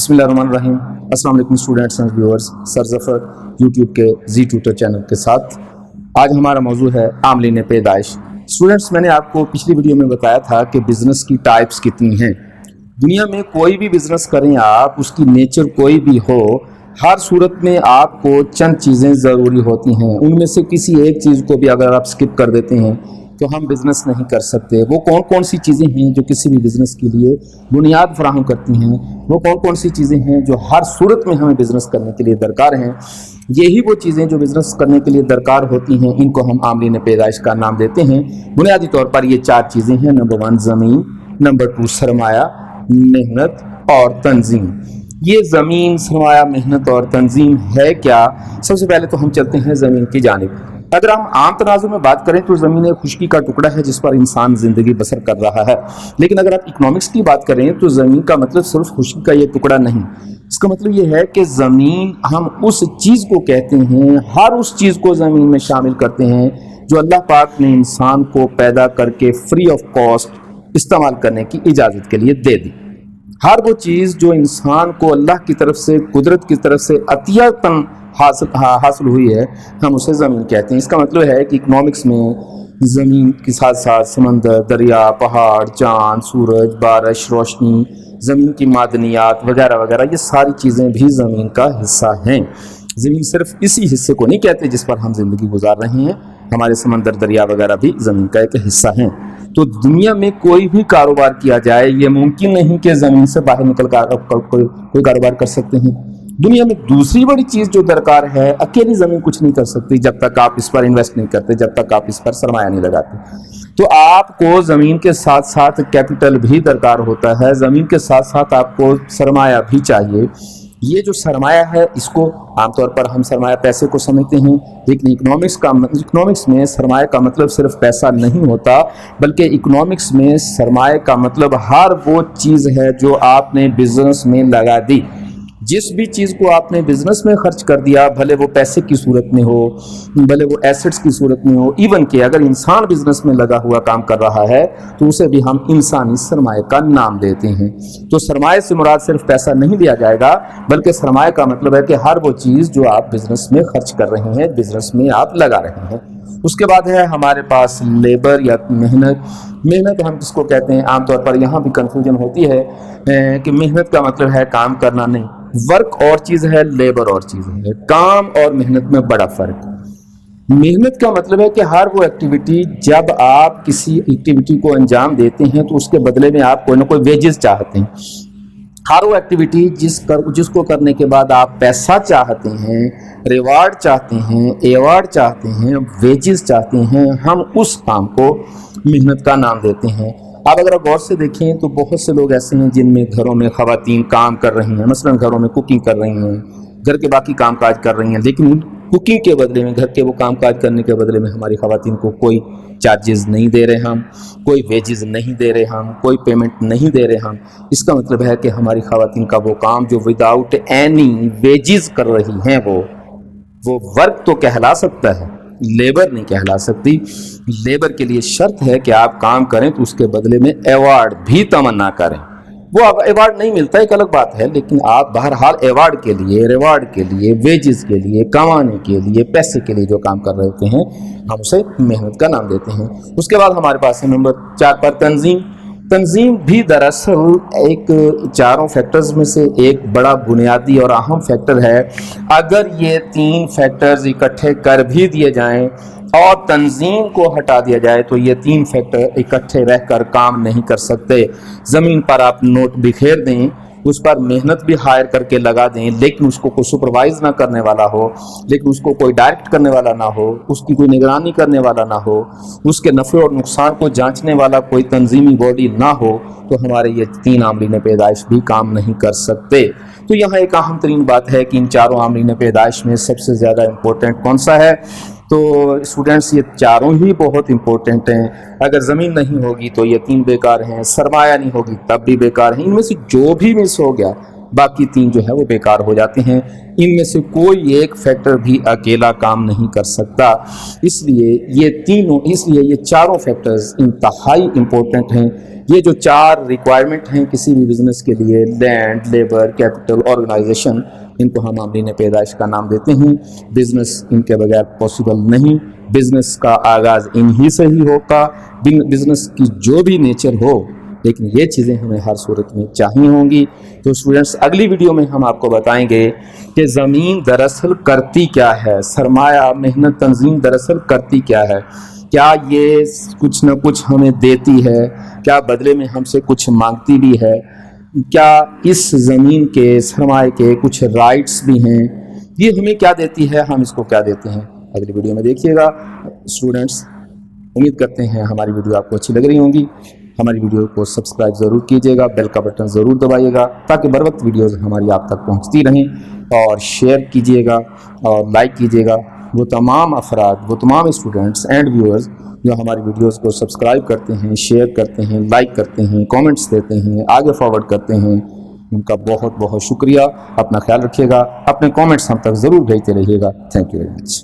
बिस्मिल्लाहिर्रहमानिर्रहीम। अस्सलाम वालेकुम students and viewers, sir Zafar YouTube के जी ट्यूटर चैनल के साथ आज हमारा मौजू है आमलीन पैदाइश। स्टूडेंट्स, मैंने आपको पिछली वीडियो में बताया था कि बिज़नेस की टाइप्स कितनी हैं। दुनिया में कोई भी बिज़नेस करें आप, उसकी नेचर कोई भी हो, हर सूरत में आपको चंद चीज़ें ज़रूरी होती हैं। उनमें से किसी एक चीज़ को भी अगर आप स्किप कर देते हैं तो हम बिज़नेस नहीं कर सकते। वो कौन कौन सी चीज़ें हैं जो किसी भी बिज़नेस के लिए बुनियाद फराहम करती हैं, वो कौन कौन सी चीज़ें हैं जो हर सूरत में हमें बिज़नेस करने के लिए दरकार हैं। यही वो चीज़ें जो बिज़नेस करने के लिए दरकार होती हैं, इनको हम आमलीन पैदाइश का नाम देते हैं। बुनियादी तौर पर ये चार चीज़ें हैं। नंबर 1 ज़मीन, नंबर 2 सरमाया, मेहनत और तंजीम। ये ज़मीन, सरमाया, मेहनत और तंजीम है क्या? सबसे पहले तो हम चलते हैं ज़मीन की जानिब। अगर हम आम तनाजुर में बात करें तो ज़मीन एक खुशकी का टुकड़ा है जिस पर इंसान ज़िंदगी बसर कर रहा है। लेकिन अगर आप इकोनॉमिक्स की बात करें तो ज़मीन का मतलब सिर्फ खुशकी का ये टुकड़ा नहीं। इसका मतलब ये है कि ज़मीन, हम उस चीज़ को कहते हैं, हर उस चीज़ को ज़मीन में शामिल करते हैं जो अल्लाह पाक ने इंसान को पैदा करके फ्री ऑफ कॉस्ट इस्तेमाल करने की इजाज़त के लिए दे दी। हर वो चीज़ जो इंसान को अल्लाह की तरफ से, कुदरत की तरफ से अतियतन हासिल हुई है, हम उसे ज़मीन कहते हैं। इसका मतलब है कि इकोनॉमिक्स में ज़मीन के साथ साथ समंदर, दरिया, पहाड़, चाँद, सूरज, बारिश, रोशनी, ज़मीन की मादनियात वगैरह वगैरह, ये सारी चीज़ें भी ज़मीन का हिस्सा हैं। ज़मीन सिर्फ इसी हिस्से को नहीं कहते जिस पर हम ज़िंदगी गुजार रहे हैं, हमारे समंदर, दरिया वगैरह भी ज़मीन का एक हिस्सा हैं। तो दुनिया में कोई भी कारोबार किया जाए, ये मुमकिन नहीं कि ज़मीन से बाहर निकल कर कोई कारोबार कर सकते हैं। दुनिया में दूसरी बड़ी चीज़ जो दरकार है, अकेली ज़मीन कुछ नहीं कर सकती जब तक आप इस पर इन्वेस्ट नहीं करते, जब तक आप इस पर सरमाया नहीं लगाते। तो आपको ज़मीन के साथ साथ कैपिटल भी दरकार होता है, ज़मीन के साथ साथ आपको सरमाया भी चाहिए। ये जो सरमाया है, इसको आमतौर पर हम सरमाया पैसे को समझते हैं, लेकिन इकोनॉमिक्स में सरमाया का मतलब सिर्फ पैसा नहीं होता, बल्कि इकोनॉमिक्स में सरमाया का मतलब हर वो चीज़ है जो आपने बिजनेस में लगा दी। जिस भी चीज़ को आपने बिजनेस में खर्च कर दिया, भले वो पैसे की सूरत में हो, भले वो एसेट्स की सूरत में हो, इवन कि अगर इंसान बिजनेस में लगा हुआ काम कर रहा है तो उसे भी हम इंसानी सरमाए का नाम देते हैं। तो सरमाए से मुराद सिर्फ पैसा नहीं लिया जाएगा, बल्कि सरमाए का मतलब है कि हर वो चीज़ जो आप बिजनेस में खर्च कर रहे हैं, बिजनेस में आप लगा रहे हैं। उसके बाद है हमारे पास लेबर या मेहनत। मेहनत हम किसको कहते हैं? आमतौर पर यहाँ भी कन्फ्यूजन होती है कि मेहनत का मतलब है काम करना। नहीं, वर्क और चीज़ है, लेबर और चीज़ है। काम और मेहनत में बड़ा फ़र्क है। मेहनत का मतलब है कि हर वो एक्टिविटी, जब आप किसी एक्टिविटी को अंजाम देते हैं तो उसके बदले में आप कोई ना कोई वेजेस चाहते हैं। हर वो एक्टिविटी जिसको करने के बाद आप पैसा चाहते हैं, रिवार्ड चाहते हैं, एवार्ड चाहते हैं, वेजेस चाहते हैं, हम उस काम को मेहनत का नाम देते हैं। अब अगर आप गौर से देखें तो बहुत से लोग ऐसे हैं जिनमें घरों में ख़वातीन काम कर रही हैं, मसलन घरों में कुकिंग कर रही हैं, घर के बाकी काम काज कर रही हैं, लेकिन कुकिंग के बदले में, घर के वो काम काज करने के बदले में हमारी ख़वातीन को कोई चार्जेस नहीं दे रहे हम, कोई वेजेस नहीं दे रहे हम, कोई पेमेंट नहीं दे रहे हम। इसका मतलब है कि हमारी ख़वातीन का वो काम जो विदाउट एनी वेजेस कर रही हैं, वो वर्क तो कहला सकता है, लेबर नहीं कहला सकती। लेबर के लिए शर्त है कि आप काम करें तो उसके बदले में एवार्ड भी तमन्ना करें। वो अब एवार्ड नहीं मिलता, एक अलग बात है, लेकिन आप बहरहाल एवार्ड के लिए, रिवार्ड के लिए, वेजेस के लिए, कमाने के लिए, पैसे के लिए जो काम कर रहे होते हैं, हम उसे मेहनत का नाम देते हैं। उसके बाद हमारे पास है नंबर 4 पर तंजीम। तंजीम भी दरअसल एक चारों फैक्टर्स में से एक बड़ा बुनियादी और अहम फैक्टर है। अगर ये 3 फैक्टर्स इकट्ठे कर भी दिए जाएं और तंजीम को हटा दिया जाए तो ये 3 फैक्टर इकट्ठे रहकर काम नहीं कर सकते। ज़मीन पर आप नोट बिखेर दें, उस पर मेहनत भी हायर करके लगा दें, लेकिन उसको कोई सुपरवाइज ना करने वाला हो, लेकिन उसको कोई डायरेक्ट करने वाला ना हो, उसकी कोई निगरानी करने वाला ना हो, उसके नफ़े और नुकसान को जांचने वाला कोई तंजीमी बॉडी ना हो, तो हमारे ये 3 आमलीन पैदाइश भी काम नहीं कर सकते। तो यहाँ एक अहम तरीन बात है कि इन चारों आमलीन पैदाइश में सबसे ज़्यादा इम्पोर्टेंट कौन सा है? तो स्टूडेंट्स, ये चारों ही बहुत इम्पोर्टेंट हैं। अगर ज़मीन नहीं होगी तो ये 3 बेकार हैं, सरमाया नहीं होगी तब भी बेकार हैं। इनमें से जो भी मिस हो गया, बाकी 3 जो है वो बेकार हो जाते हैं। इनमें से कोई एक फैक्टर भी अकेला काम नहीं कर सकता। इसलिए ये चारों फैक्टर्स इंतहाई इम्पोर्टेंट हैं। یہ جو 4 ریکوائرمنٹ ہیں کسی بھی بزنس کے لیے، لینڈ، لیبر، کیپٹل، آرگنائزیشن، ان کو ہم عاملین پیدائش کا نام دیتے ہیں۔ بزنس ان کے بغیر پاسبل نہیں، بزنس کا آغاز انہی سے ہی ہوگا، بزنس کی جو بھی نیچر ہو، لیکن یہ چیزیں ہمیں ہر صورت میں چاہیے ہوں گی۔ تو اسٹوڈنٹس اگلی ویڈیو میں ہم آپ کو بتائیں گے کہ زمین دراصل کرتی کیا ہے، سرمایہ محنت تنظیم دراصل کرتی کیا ہے، کیا یہ کچھ نہ کچھ ہمیں دیتی ہے، کیا بدلے میں ہم سے کچھ مانگتی بھی ہے، کیا اس زمین کے سرمایہ کے کچھ رائٹس بھی ہیں، یہ ہمیں کیا دیتی ہے، ہم اس کو کیا دیتے ہیں۔ اگلی ویڈیو میں دیکھیے گا اسٹوڈنٹس۔ امید کرتے ہیں ہماری ویڈیو آپ کو اچھی لگ رہی ہوں گی۔ ہماری ویڈیو کو سبسکرائب ضرور کیجیے گا، بیل کا بٹن ضرور دبائیے گا تاکہ بر وقت ویڈیوز ہماری آپ تک پہنچتی رہیں، اور شیئر کیجیے گا اور لائک کیجیے گا۔ وہ تمام افراد، وہ تمام اسٹوڈنٹس اینڈ ویورز جو ہماری ویڈیوز کو سبسکرائب کرتے ہیں، شیئر کرتے ہیں، لائک کرتے ہیں، کامنٹس دیتے ہیں، آگے فارورڈ کرتے ہیں، ان کا بہت بہت شکریہ۔ اپنا خیال رکھیے گا، اپنے کامنٹس ہم تک ضرور بھیجتے رہیے گا۔ Thank you very much.